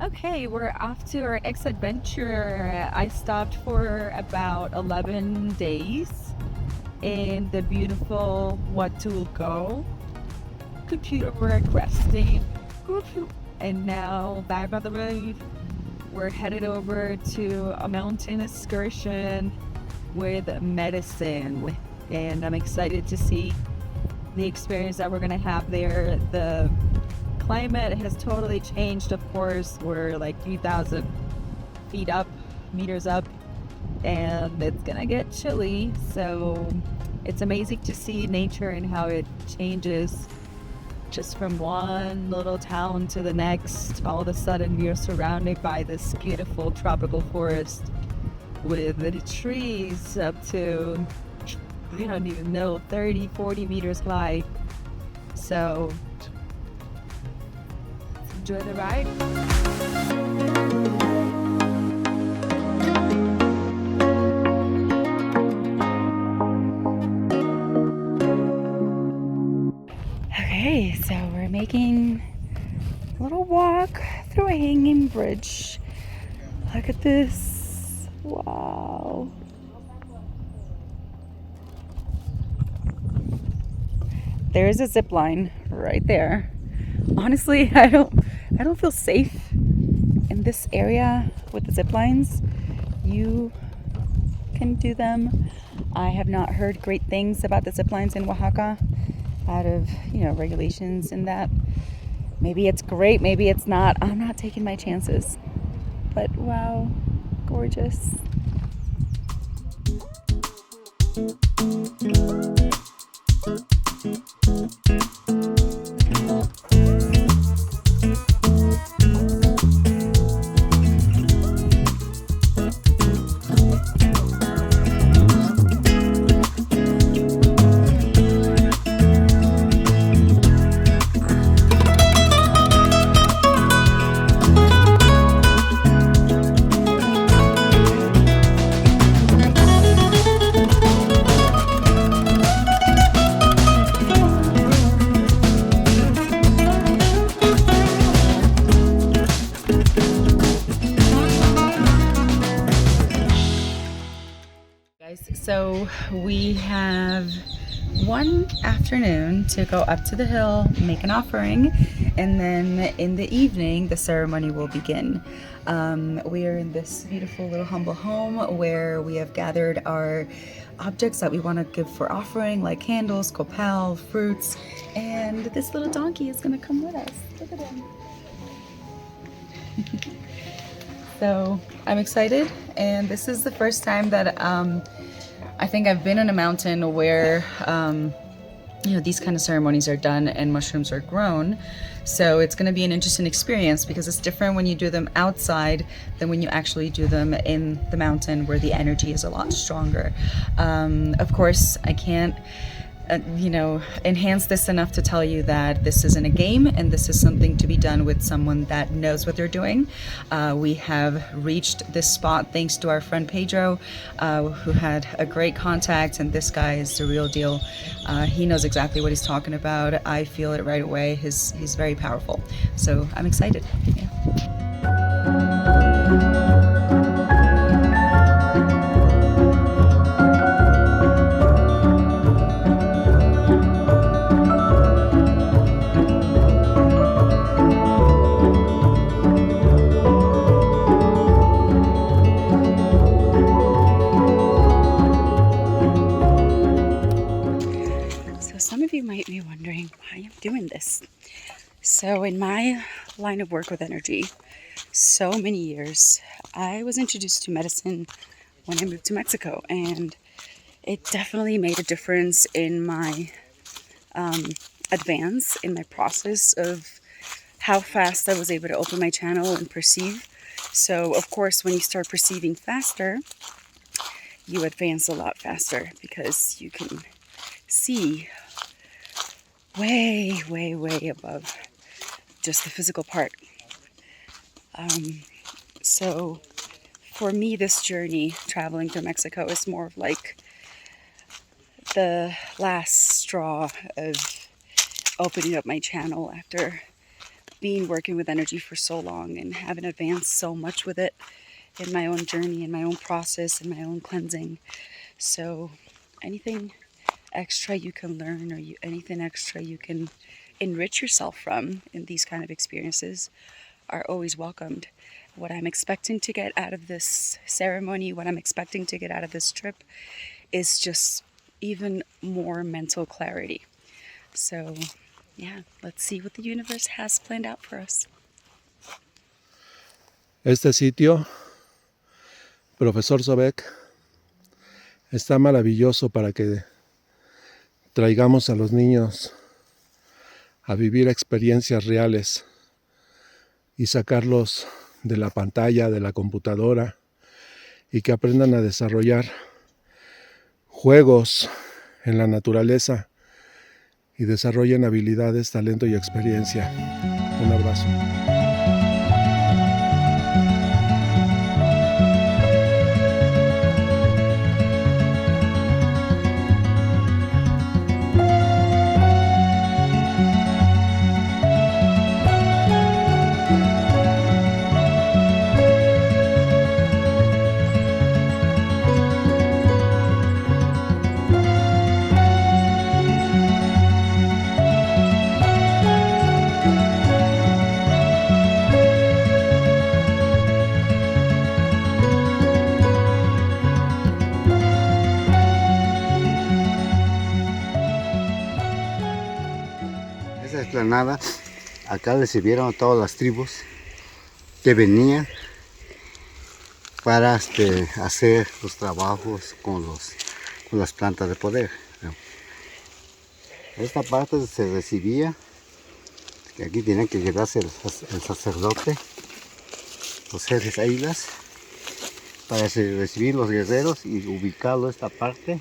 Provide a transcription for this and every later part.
Okay, we're off to our next adventure. I stopped for about 11 days in the beautiful Huautla. Computer work, resting, and now back on the road. We're headed over to a mountain excursion with medicine, and I'm excited to see the experience that we're gonna have there. The climate has totally changed, of course. We're like 3,000 feet up, meters up, and it's gonna get chilly. So it's amazing to see nature and how it changes just from one little town to the next. All of a sudden you're surrounded by this beautiful tropical forest with the trees up to, you don't even know, 30, 40 meters high. So enjoy the ride. Okay, so we're making a little walk through a hanging bridge. Look at this. Wow. There's a zip line right there. Honestly, I don't feel safe in this area with the zip lines. You can do them. I have not heard great things about the zip lines in Oaxaca out of, regulations and that. Maybe it's great, maybe it's not. I'm not taking my chances. But wow, gorgeous. So we have one afternoon to go up to the hill, make an offering, and then in the evening the ceremony will begin. We are in this beautiful little humble home where we have gathered our objects that we want to give for offering, like candles, copal, fruits, and this little donkey is going to come with us. Look at him. So I'm excited, and this is the first time that I think I've been in a mountain where these kind of ceremonies are done and mushrooms are grown. So it's going to be an interesting experience because it's different when you do them outside than when you actually do them in the mountain where the energy is a lot stronger. Of course, I can't enhance this enough to tell you that this isn't a game and this is something to be done with someone that knows what they're doing. We have reached this spot thanks to our friend Pedro, who had a great contact, and this guy is the real deal. He knows exactly what he's talking about. I feel it right away. He's very powerful. So I'm excited. Yeah. I doing this? So in my line of work with energy, so many years, I was introduced to medicine when I moved to Mexico, and it definitely made a difference in my advance, in my process of how fast I was able to open my channel and perceive. So of course, when you start perceiving faster, you advance a lot faster because you can see way, way, way above just the physical part. So for me, this journey traveling through Mexico is more of like the last straw of opening up my channel after being working with energy for so long and having advanced so much with it in my own journey, in my own process, in my own cleansing. So anything extra you can learn, or anything extra you can enrich yourself from in these kind of experiences are always welcomed. What I'm expecting to get out of this ceremony, what I'm expecting to get out of this trip is just even more mental clarity. So yeah, let's see what the universe has planned out for us. Este sitio, Profesor Sobek, está maravilloso para que traigamos a los niños a vivir experiencias reales y sacarlos de la pantalla, de la computadora, y que aprendan a desarrollar juegos en la naturaleza y desarrollen habilidades, talento y experiencia. Un abrazo. Esa explanada, acá recibieron a todas las tribus que venían para hacer los trabajos con las plantas de poder. Esta parte se recibía, que aquí tienen que quedarse el sacerdote, los jefes águilas, para recibir los guerreros y ubicarlo esta parte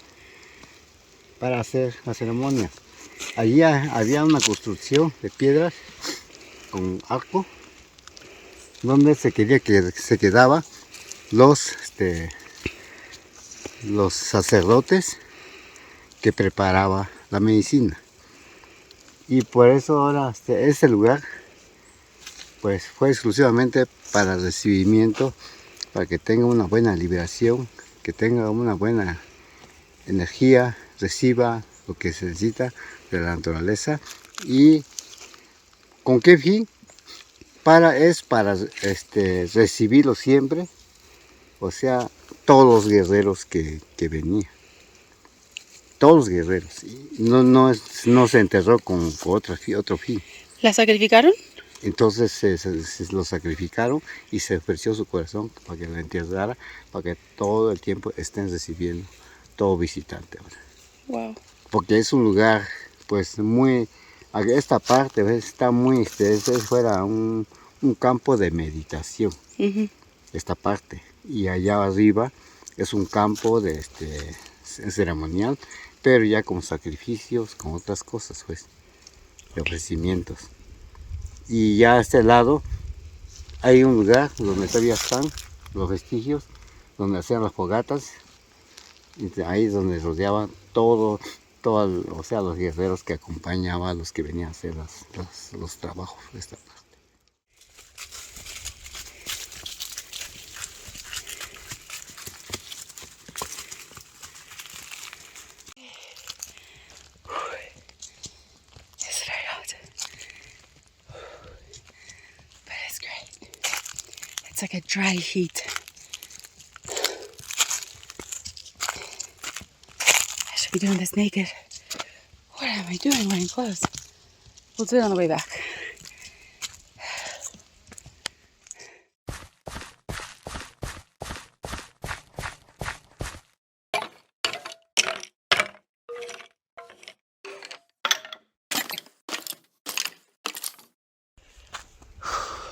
para hacer la ceremonia. Allí había una construcción de piedras con arco, donde se quería que se quedaban los sacerdotes que preparaban la medicina. Y por eso ahora ese lugar pues fue exclusivamente para el recibimiento, para que tenga una buena liberación, que tenga una buena energía, reciba lo que se necesita de la naturaleza. ¿Y con qué fin? Para recibirlo siempre, o sea, todos los guerreros que venían, todos los guerreros. No se enterró con otro fin. ¿La sacrificaron? Entonces se lo sacrificaron y se ofreció su corazón para que la enterrara, para que todo el tiempo estén recibiendo todo visitante ahora. Wow. Porque es un lugar, pues, muy, esta parte está muy, fuera un campo de meditación, esta parte. Y allá arriba es un campo de ceremonial, pero ya con sacrificios, con otras cosas, pues, de ofrecimientos. Y ya a este lado hay un lugar donde todavía están los vestigios, donde hacían las fogatas, y ahí es donde rodeaban todo, o sea, los guerreros que acompañaban a los que venían a hacer los trabajos de esta parte. It's very hot, but it's great. It's like a dry heat. I should be doing this naked. What am I doing wearing clothes? We'll do it on the way back.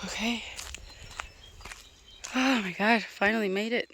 Okay. Oh my God, finally made it.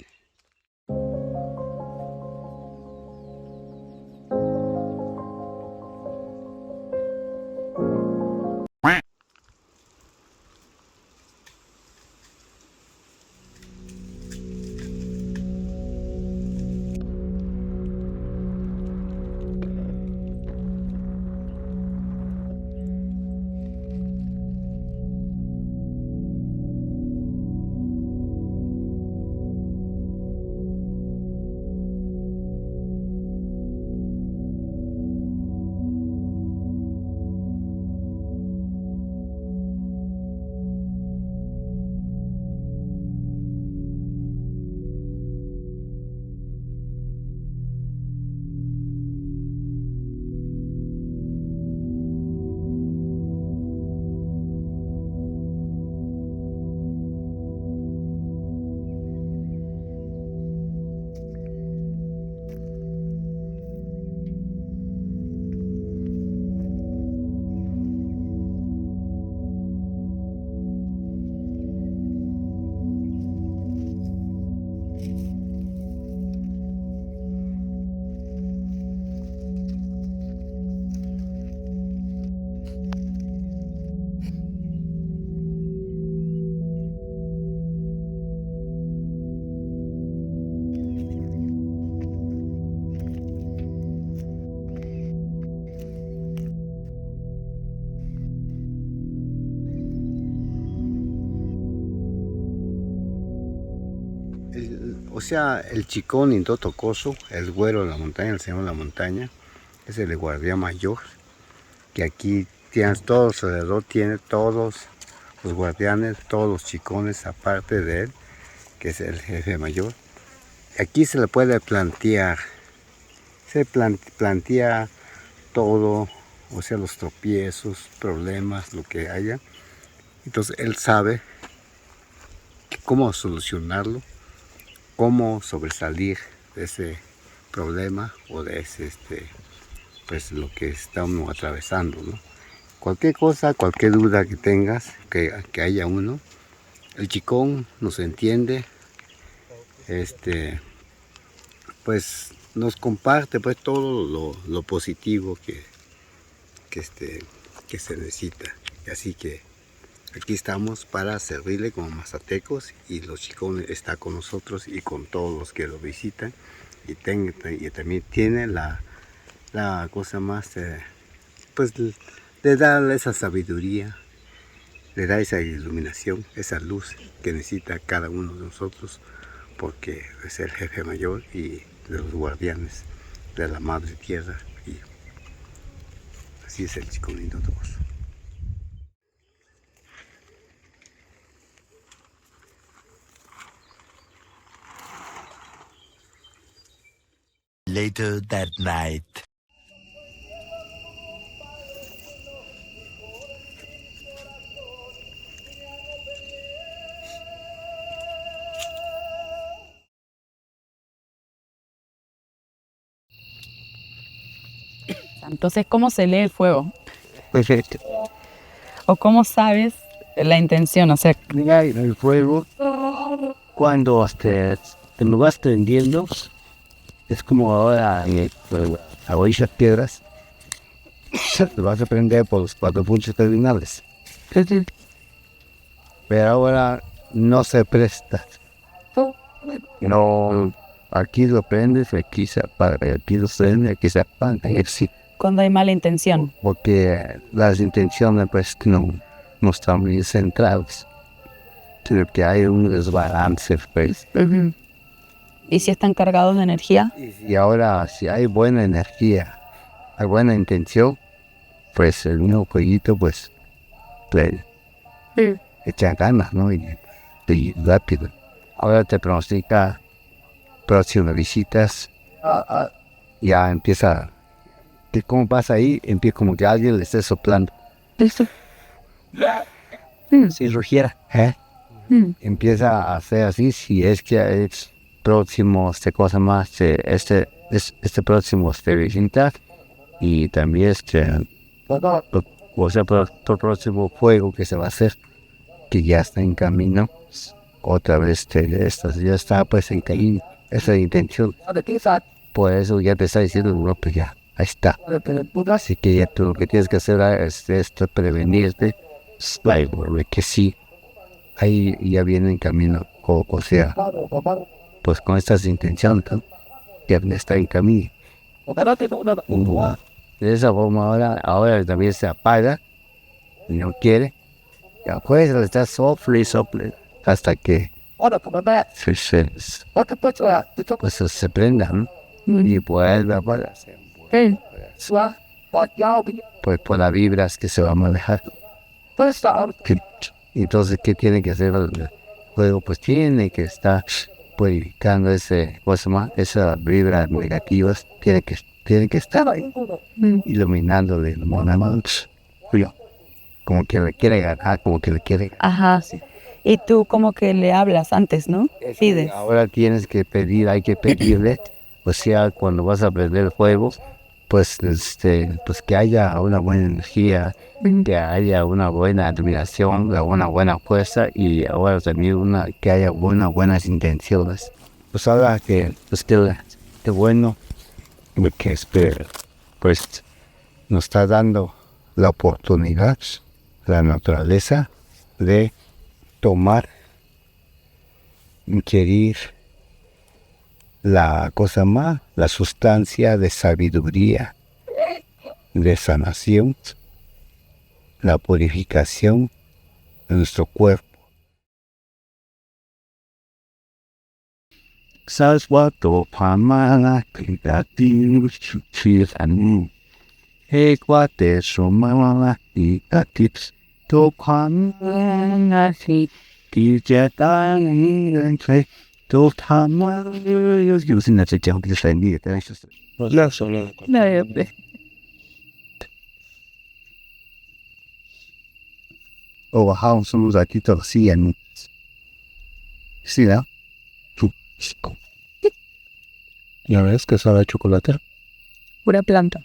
O sea, el chicón indotocoso, el güero de la montaña, el señor de la montaña, es el guardián mayor, que aquí tienes todos alrededor, tiene todos los guardianes, todos los chicones aparte de él, que es el jefe mayor. Aquí se le puede plantear, plantea todo, o sea, los tropiezos, problemas, lo que haya. Entonces él sabe cómo solucionarlo, cómo sobresalir de ese problema o de ese, pues lo que está uno atravesando, ¿no? Cualquier cosa, cualquier duda que tengas, que haya uno, el chicón nos entiende, pues nos comparte pues todo lo positivo que se necesita. Así que aquí estamos para servirle como mazatecos y los chicones está con nosotros y con todos los que lo visitan y también tiene la cosa más, pues le da esa sabiduría, le da esa iluminación, esa luz que necesita cada uno de nosotros porque es el jefe mayor y de los guardianes de la madre tierra y así es el chicón indotocoso. Later that night. Entonces, ¿cómo se lee el fuego? Perfecto. ¿O cómo sabes la intención? O sea, Mira, el fuego, cuando te lo vas prendiendo, es como ahora a orillas piedras, te vas a prender por los 4 puntos cardinales. Pero ahora no se presta. No, aquí lo prendes, aquí se apaga, aquí lo prende, aquí se apaga. Sí, cuando hay mala intención. porque las intenciones pues no están bien centradas, sino que hay un desbalance pues. ¿Y si están cargados de energía? Y ahora si hay buena energía, hay buena intención, pues el mismo jueguito pues le echa ganas, ¿no? Y rápido. Ahora te pronostica próximas visitas, ya empieza, que como pasa ahí, empieza como que alguien le esté soplando. Si rugiera, empieza a hacer así, si es que es próximo, cosa más, este próximo visita y también o sea, próximo juego que se va a hacer, que ya está en camino, otra vez ya está pues en camino, esa intención. Por eso ya te está diciendo, no, pues ya, ahí está. Así que ya tú lo que tienes que hacer es prevenirte, que sí, ahí ya viene en camino, o sea, pues con estas intenciones, ¿no? Ya está en camino. De esa forma ahora también se apaga y no quiere. Ya pues está sople hasta que pues se prenda, ¿no? Y vuelve a apagarse. Pues por las vibras que se va a manejar. Entonces, ¿qué tiene que hacer el juego? Pues tiene que estar purificando esas vibras negativas. Tiene que estar ahí, iluminándole, como que le quiere ganar, como que le quiere ganar. Ajá. Y tú como que le hablas antes, ¿no? Pides. Ahora tienes que pedir, hay que pedirle, o sea, cuando vas a prender el fuego, pues pues que haya una buena energía, que haya una buena admiración, una buena fuerza y ahora también que haya buenas intenciones. Pues ahora que bueno, que pues nos está dando la oportunidad, la naturaleza, de tomar, ingerir la sustancia de sabiduría, de sanación, la purificación de nuestro cuerpo. Saswato pamana kritati chiranu. Equate somala ikatis to pamana Tijatang to Tama. Using that to tell this idea. No, solo. No, Oh, how some I did to see and see now. ¿Ya ves que sabe a chocolate? pura planta.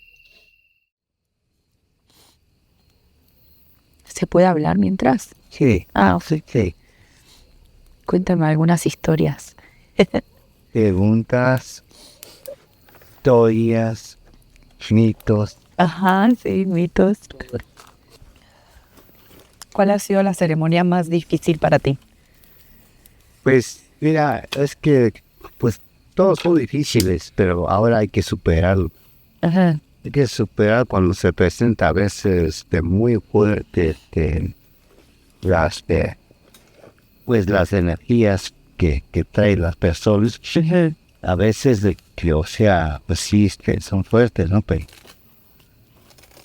¿Se puede hablar mientras? Sí. Ah, Sí. cuéntame algunas historias. Preguntas, historias, mitos. Ajá, sí, mitos. ¿Cuál ha sido la ceremonia más difícil para ti? Pues, mira, es que, pues, todos son difíciles, pero ahora hay que superarlo. Ajá. Hay que superar cuando se presenta a veces muy fuerte las energías que traen las personas. A veces, o sea, pues sí, son fuertes, ¿no? Pero,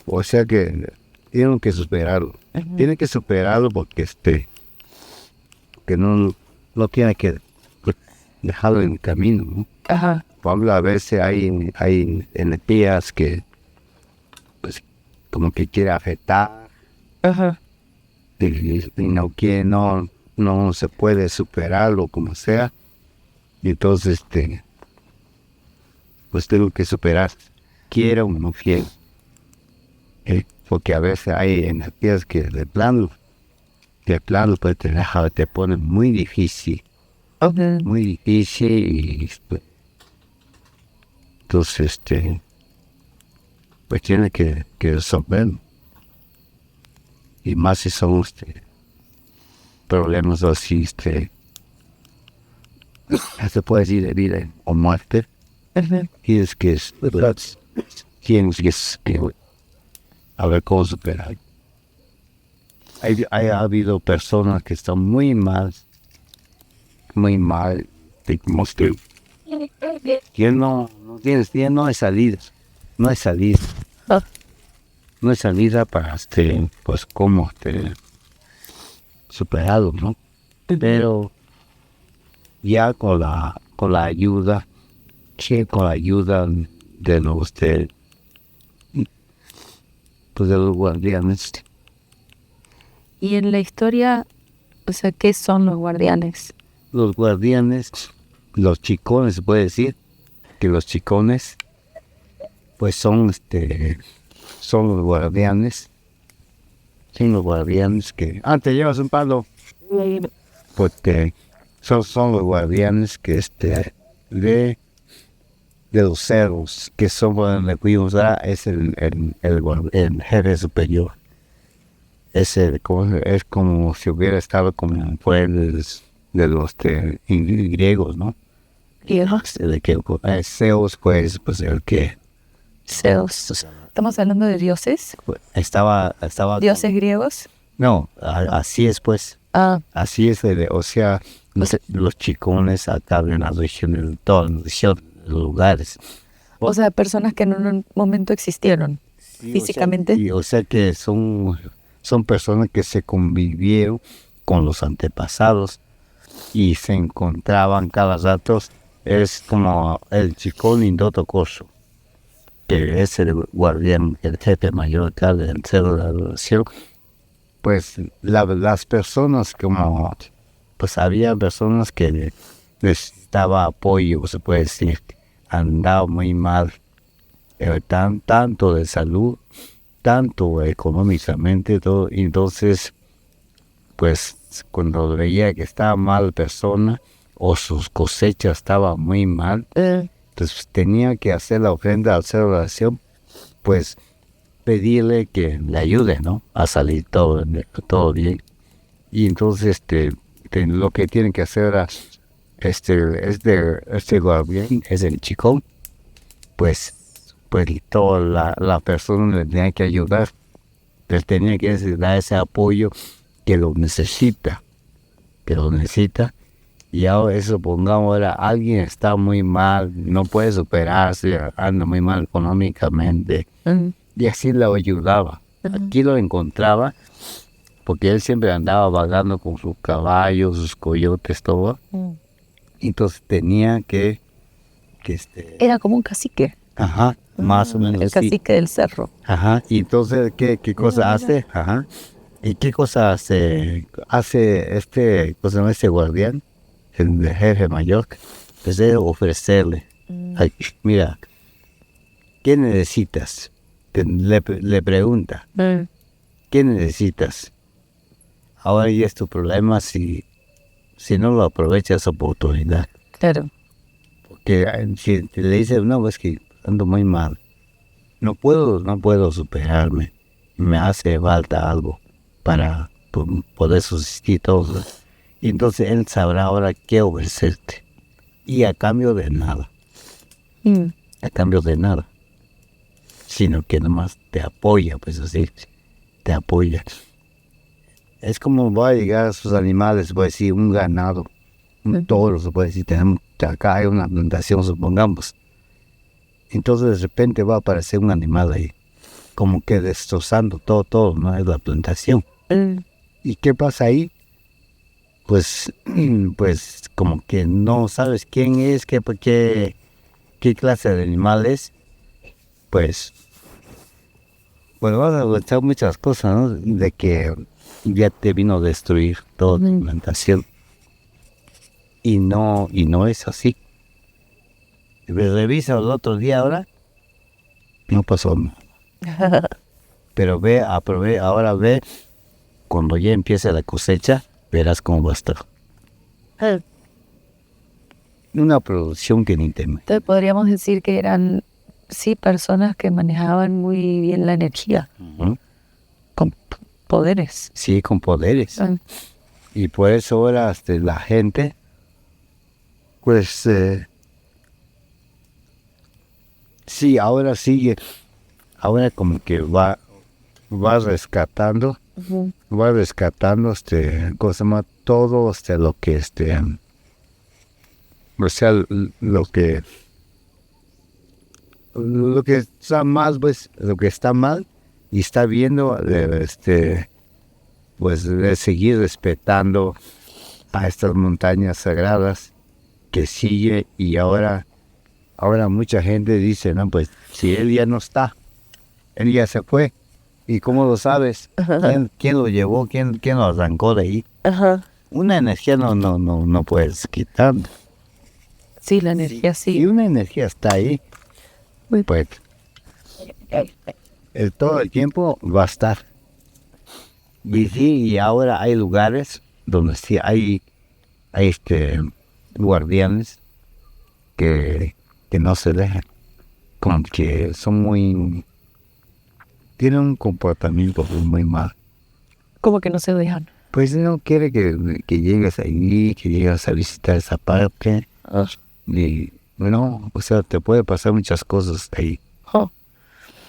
o sea que tienen que superarlo. Tienen que superarlo porque que no tiene que dejarlo en el camino, ¿no? Ajá. Por ejemplo, a veces hay energías que, pues, como que quiere afectar. Ajá. Y no se puede superarlo como sea. Y entonces, pues tengo que superar, quiera o no quiera. Porque a veces hay energías que de plano pues te ponen muy difícil. Muy difícil y entonces pues tiene que resolverlo. Y más si son problemas así, se puede decir de vida o muerte. Y es que tienes que a ver cómo superar. Ha habido personas que están muy mal, que no hay salida, no hay salida. No hay salida para pues cómo superarlo, ¿no? Pero ya con la ayuda, de los pues de los guardianes, Y en la historia, o sea, ¿qué son los guardianes? Los guardianes, los chicones, se puede decir que los chicones, pues son son los guardianes. Son los guardianes que... te llevas un palo. Porque son los guardianes que de los cerros, que son donde fuimos es el jefe superior. Es como si hubiera estado como pueblos de los griegos, ¿no? Griegos. De que Zeus, pues el que Zeus. Estamos hablando de dioses. estaba Dioses griegos. No, así es pues. Ah, Así es, o sea, los chicones acá en la región, en toda la región, los lugares. o sea, personas que en un momento existieron Sí, físicamente. o sea que son personas que se convivieron con los antepasados y se encontraban cada rato. Es como el chicón Indoto Corso, que es el guardián, el jefe mayor acá del Cerro de la Adoración. Pues las personas pues había personas que necesitaba apoyo, se puede decir, andaba muy mal, tanto de salud, tanto económicamente, todo. Entonces, pues cuando veía que estaba mal persona o sus cosechas estaban muy mal, entonces tenía que hacer la ofrenda al hacer oración, pues pedirle que le ayude, ¿no? A salir todo bien. Y entonces lo que tienen que hacer era este guardián, es el chicón, pues toda la persona le tenía que ayudar, le tenía que dar ese apoyo que lo necesita, y ahora eso, pongamos, ahora alguien está muy mal, no puede superarse, anda muy mal económicamente, y así lo ayudaba. Aquí lo encontraba, porque él siempre andaba vagando con sus caballos, sus coyotes, todo. Entonces tenía que Era como un cacique. Ajá, más o menos El así. cacique del cerro. Ajá, y entonces, ¿qué cosa hace? Ajá. ¿Y qué cosa hace ¿cómo se llama este guardián? El jefe mayor. Pues debe ofrecerle. Ay, mira, ¿qué necesitas? Le pregunta, ¿qué necesitas? Ahora ya es tu problema si no lo aprovechas esa oportunidad. Claro. Porque si le dices, no, es que ando muy mal, no puedo superarme, me hace falta algo para poder subsistir todo. Y entonces él sabrá ahora qué ofrecerte. Y a cambio de nada. A cambio de nada. Sino que nomás te apoya, pues así, te apoya. Es como va a llegar a sus animales, puede decir, un ganado, un toro, se puede decir, acá hay una plantación, supongamos. Entonces de repente va a aparecer un animal ahí, como que destrozando todo, ¿no? Es la plantación. ¿Y qué pasa ahí? Pues como que no sabes quién es, qué clase de animal es, pues vas a escuchar muchas cosas, ¿no? De que ya te vino a destruir toda tu plantación. Y no es así. Revisa el otro día ahora, no pasó nada. Pero ahora ve, cuando ya empiece la cosecha, verás cómo va a estar. Una producción que ni teme. Entonces podríamos decir que eran, sí, personas que manejaban muy bien la energía, con poderes. Sí, con poderes. Y por eso ahora la gente, pues, sí, ahora sigue, ahora como que va rescatando, ¿cómo se llama? Todo, lo que, o sea, lo que está mal, pues, lo que está mal, y está viendo, pues, de seguir respetando a estas montañas sagradas que sigue. Y ahora mucha gente dice, no, pues, si él ya no está, él ya se fue, ¿Y cómo lo sabes? ¿Quién lo llevó? ¿Quién lo arrancó de ahí? Ajá. Una energía no puedes quitar. Sí, la energía Si sí. una energía está ahí, Uy. pues todo el tiempo va a estar. Y sí, y ahora hay lugares donde sí hay guardianes que no se dejan, como que son tienen un comportamiento muy mal. ¿Cómo que no se dejan? Pues no quiere que llegues ahí, que llegues a visitar esa parte. Y bueno, o sea, te puede pasar muchas cosas ahí. Oh.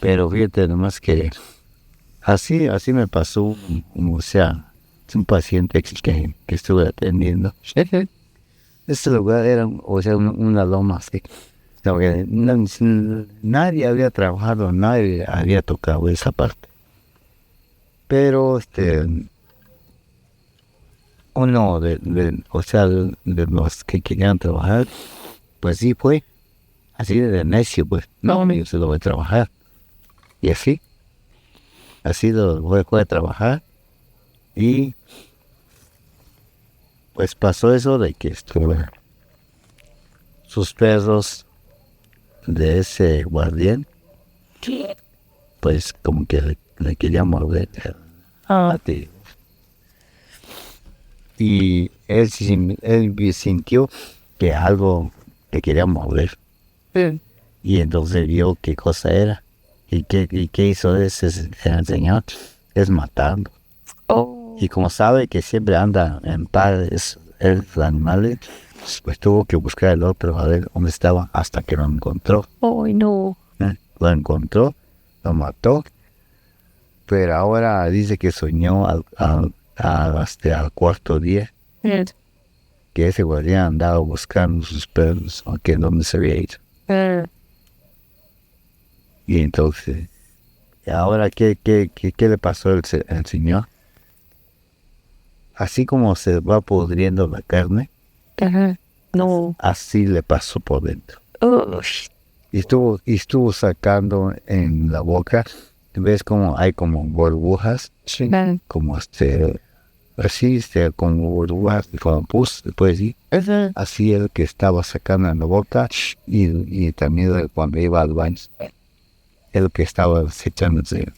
Pero fíjate nomás que así me pasó, o sea, es un paciente que estuve atendiendo. Este lugar era, o sea, una loma así. Nadie había trabajado, nadie había tocado esa parte. Pero uno o sea, de los que querían trabajar, pues sí fue así de necio, pues no, yo se lo voy a trabajar. Y así lo fue a trabajar. Y pues pasó eso de que sus perros de ese guardián, pues como que le querían morder a ti. Y él sintió que algo le quería morder. Y entonces vio qué cosa era. Y qué hizo ese señor, es matarlo. Y como sabe que siempre anda en paz los animales, pues tuvo que buscar el otro a ver dónde estaba hasta que lo encontró. Ay, no. Lo encontró, lo mató, pero ahora dice que soñó al cuarto día que ese guardián andaba buscando sus perros, aunque dónde se había ido. Y entonces, ¿y ahora qué le pasó al señor? Así como se va pudriendo la carne, No. así le pasó por dentro. Y estuvo sacando en la boca, ves como hay como burbujas, como así, como burbujas, como pus, después sí. Así el que estaba sacando en la boca y también cuando iba al baño, el que estaba echándose.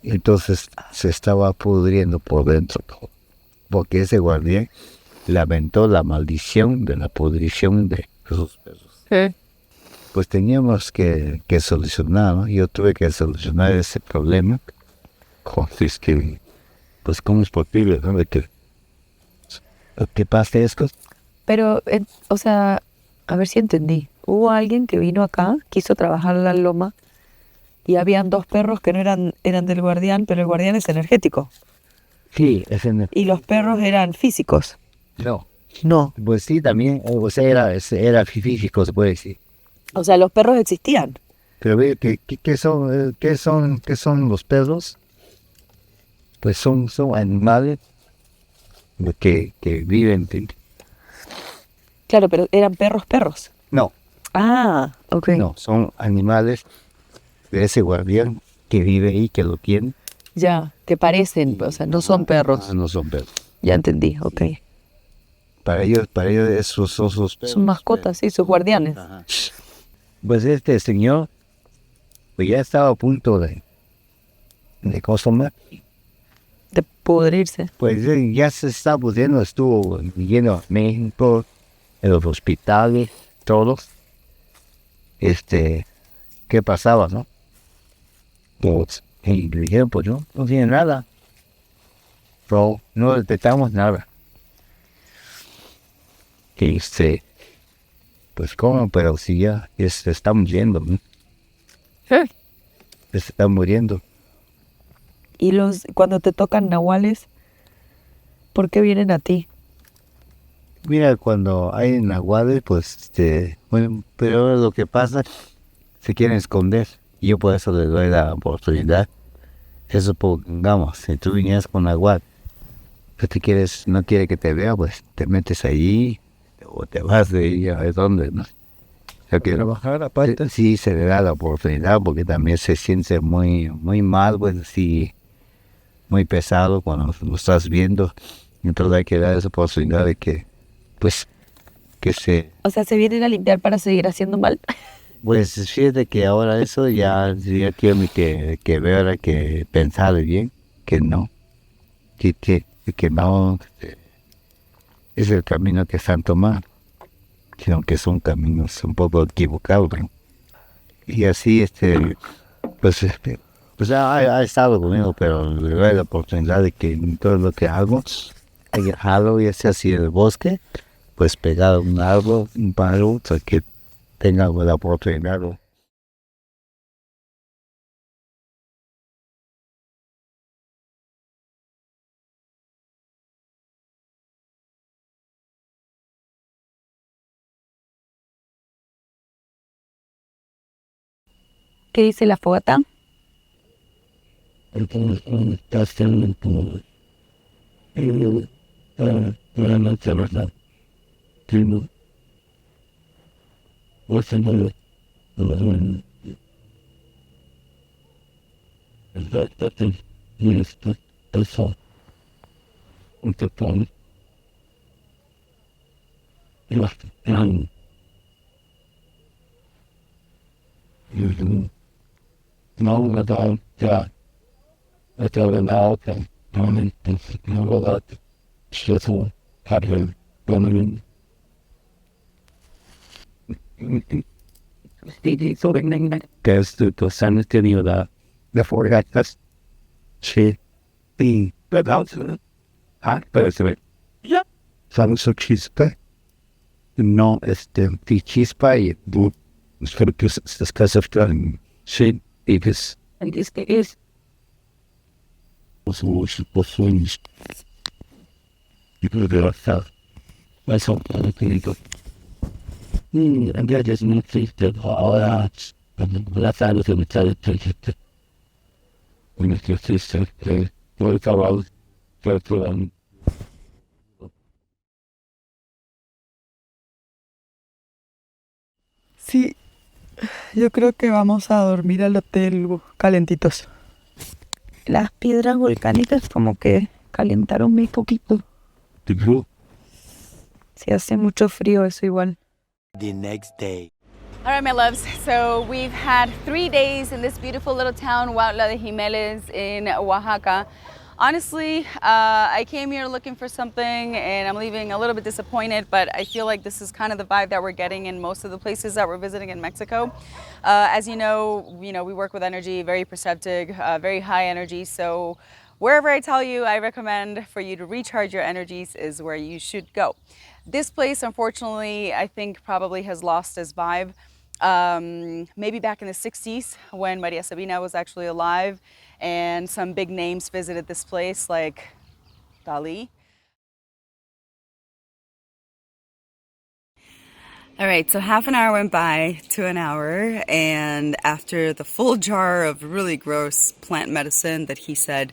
Entonces se estaba pudriendo por dentro todo, porque ese guardián le aventó la maldición de la pudrición de sus perros. Pues teníamos que solucionar, ¿no? Yo tuve que solucionar ese problema. Pues cómo es posible, ¿no? De que pase esto. Pero, o sea, a ver si entendí. Hubo alguien que vino acá, quiso trabajar la loma, y habían dos perros que no eran del guardián, pero el guardián es energético. Sí, Y los perros eran físicos. No. Pues sí, también, o sea, era físico, se puede decir. O sea, los perros existían. Pero ve, ¿qué son los perros? Pues son animales que viven. Claro, pero eran perros. No, Ah, ok. no, son animales de ese guardián que vive ahí, que lo tiene. Ya, que parecen, o sea, no son perros. No son perros. Ya entendí, ok. Para ellos esos son sus perros. Son mascotas, sí, sus guardianes. Ajá. Pues este señor, pues ya estaba a punto de consumar. De pudrirse. Pues ya se está pudriendo, estuvo yendo a México, en los hospitales, todos. ¿Qué pasaba, no? Pues, y le dijeron, pues no tiene nada. Pero no detectamos nada. Y pues cómo, pero si ya se está muriendo, ¿no? Se está muriendo. Y cuando te tocan nahuales, ¿por qué vienen a ti? Mira, cuando hay nahuales, pues, bueno, pero lo que pasa, se quieren esconder. Y yo por eso les doy la oportunidad. Eso, pongamos, si tú vinieras con nahual, no quiere que te vea, pues te metes ahí, o te vas de ahí a ver dónde, ¿no? trabajar aparte. Sí, se le da la oportunidad porque también se siente muy, muy mal, pues sí, muy pesado cuando lo estás viendo. Entonces hay que dar esa oportunidad de que, pues, que se... O sea, se vienen a limpiar para seguir haciendo mal. Pues fíjate que ahora eso ya tiene que ver, que pensar bien, que no, que no es el camino que están tomando, sino que son caminos un poco equivocados, ¿no? Y así, pues ha estado conmigo, pero le doy la oportunidad de que en todo lo que hago, he dejado, ya sea así en el bosque, pues pegar un árbol, un palo, para que tenga la oportunidad, ¿no? ¿Qué dice la fogata? Que es tu sana tenido la fogatas, sí, y pero se ve, ya, son su chispa, no, ti chispa y espero que estas casas están, sí, y pues, es, los sueños, y creo que va a estar, más o menos, and ya just no triste, ahora, la salud se me está destruyendo. Una triste, todo el trabajo, todo. Sí, yo creo que vamos a dormir al hotel calentitos. Las piedras volcánicas como que calentaron muy poquito. Si hace mucho frío, eso igual. The next day. All right, my loves. So we've had 3 days in this beautiful little town, Huautla de Jimenez in Oaxaca. Honestly, I came here looking for something and I'm leaving a little bit disappointed, but I feel like this is kind of the vibe that we're getting in most of the places that we're visiting in Mexico. As you know, we work with energy, very perceptive, very high energy. So wherever I tell you, I recommend for you to recharge your energies is where you should go. This place, unfortunately, I think probably has lost its vibe. Maybe back in the 60s when Maria Sabinas was actually alive and some big names visited this place like Dali. All right, so half an hour went by to an hour, and after the full jar of really gross plant medicine that he said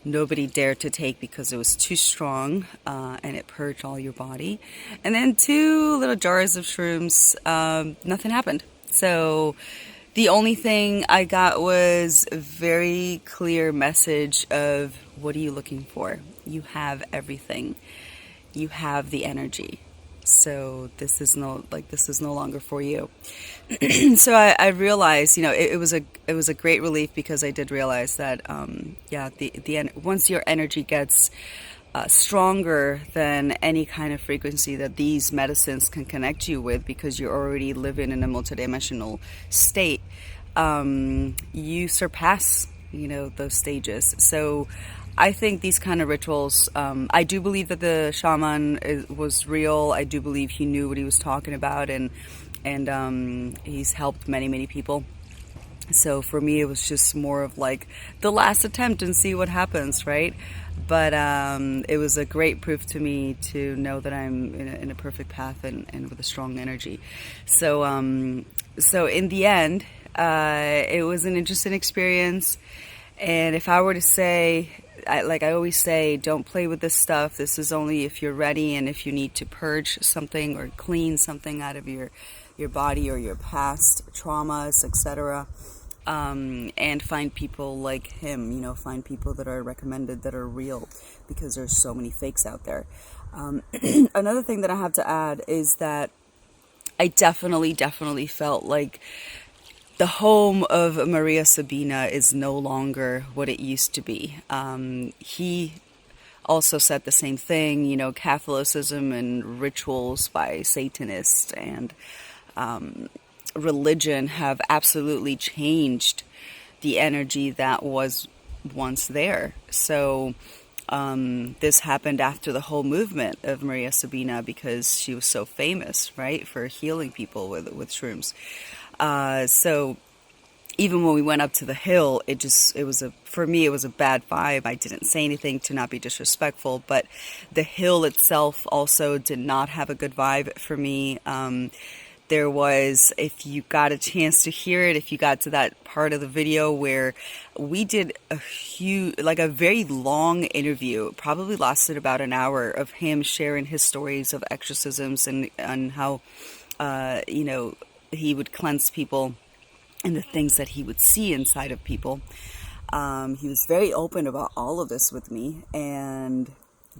nobody dared to take because it was too strong and it purged all your body, and then 2 little jars of shrooms, nothing happened. So the only thing I got was a very clear message of, what are you looking for? You have everything. You have the energy. So this is no longer for you. So I realized, it was a great relief, because I did realize that once your energy gets stronger than any kind of frequency that these medicines can connect you with, because you're already living in a multidimensional state, you surpass those stages. So I think these kind of rituals, I do believe that the shaman was real. I do believe he knew what he was talking about, and he's helped many people. So for me, it was just more of like the last attempt and see what happens, right? But it was a great proof to me to know that I'm in a perfect path and with a strong energy. So in the end, it was an interesting experience. And if I were to say, like I always say, don't play with this stuff. This is only if you're ready and if you need to purge something or clean something out of your your body or your past traumas, etc. And find people like him, you know, find people that are recommended, that are real, because there's so many fakes out there. Another thing that I have to add is that I definitely felt like the home of Maria Sabina is no longer what it used to be. He also said the same thing, you know, Catholicism and rituals by Satanists and religion have absolutely changed the energy that was once there. So this happened after the whole movement of Maria Sabina, because she was so famous, right, for healing people with shrooms. So even when we went up to the hill, for me, it was a bad vibe. I didn't say anything to not be disrespectful, but the hill itself also did not have a good vibe for me. There was, if you got a chance to hear it, if you got to that part of the video where we did a very long interview, probably lasted about an hour, of him sharing his stories of exorcisms and how, you know, he would cleanse people and the things that he would see inside of people. He was very open about all of this with me, and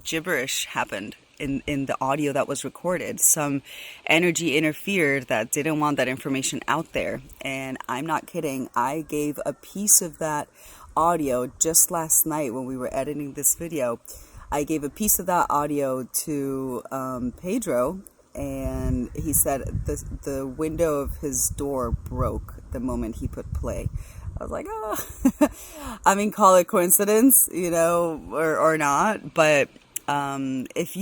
gibberish happened in the audio that was recorded. Some energy interfered that didn't want that information out there. And I'm not kidding. I gave a piece of that audio just last night when we were editing this video. I gave a piece of that audio to Pedro, and he said the window of his door broke the moment he put play. I was like, oh, I mean, call it coincidence, you know, or not, but if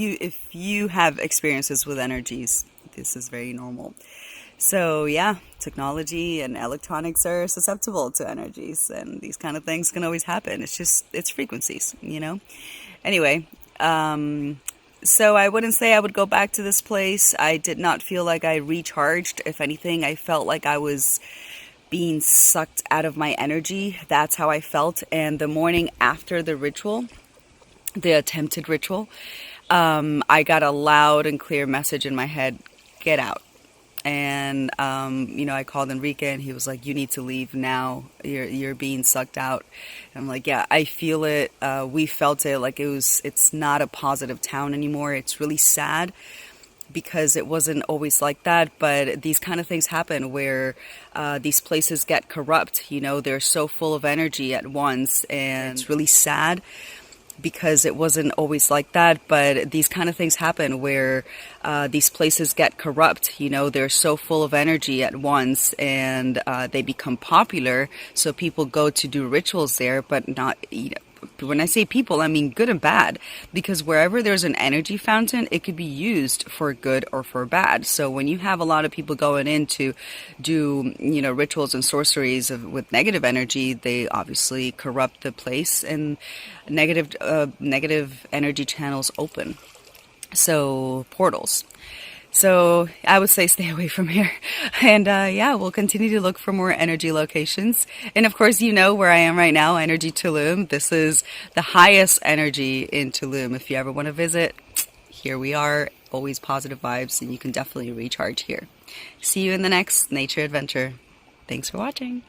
you have experiences with energies, this is very normal. So yeah, technology and electronics are susceptible to energies, and these kind of things can always happen. It's frequencies, you know. Anyway, so I wouldn't say I would go back to this place. I did not feel like I recharged. If anything, I felt like I was being sucked out of my energy. That's how I felt. And the morning after the ritual, the attempted ritual, I got a loud and clear message in my head: get out. And you know, I called Enrique, and he was like, you need to leave now, you're being sucked out. And I'm like, yeah, I feel it. We felt it. Like it's not a positive town anymore. It's really sad, because it wasn't always like that, but these kind of things happen where these places get corrupt. You know, they're so full of energy at once, and it's really sad, because it wasn't always like that, but these kind of things happen where these places get corrupt. You know, they're so full of energy at once, and they become popular, so people go to do rituals there, but not, you know, when I say people, I mean good and bad, because wherever there's an energy fountain, it could be used for good or for bad. So when you have a lot of people going in to do, you know, rituals and sorceries with negative energy, they obviously corrupt the place, and negative energy channels open. So portals. So I would say stay away from here. And yeah, we'll continue to look for more energy locations. And of course, you know where I am right now, Energy Tulum. This is the highest energy in Tulum. If you ever want to visit, here we are. Always positive vibes, and you can definitely recharge here. See you in the next nature adventure. Thanks for watching.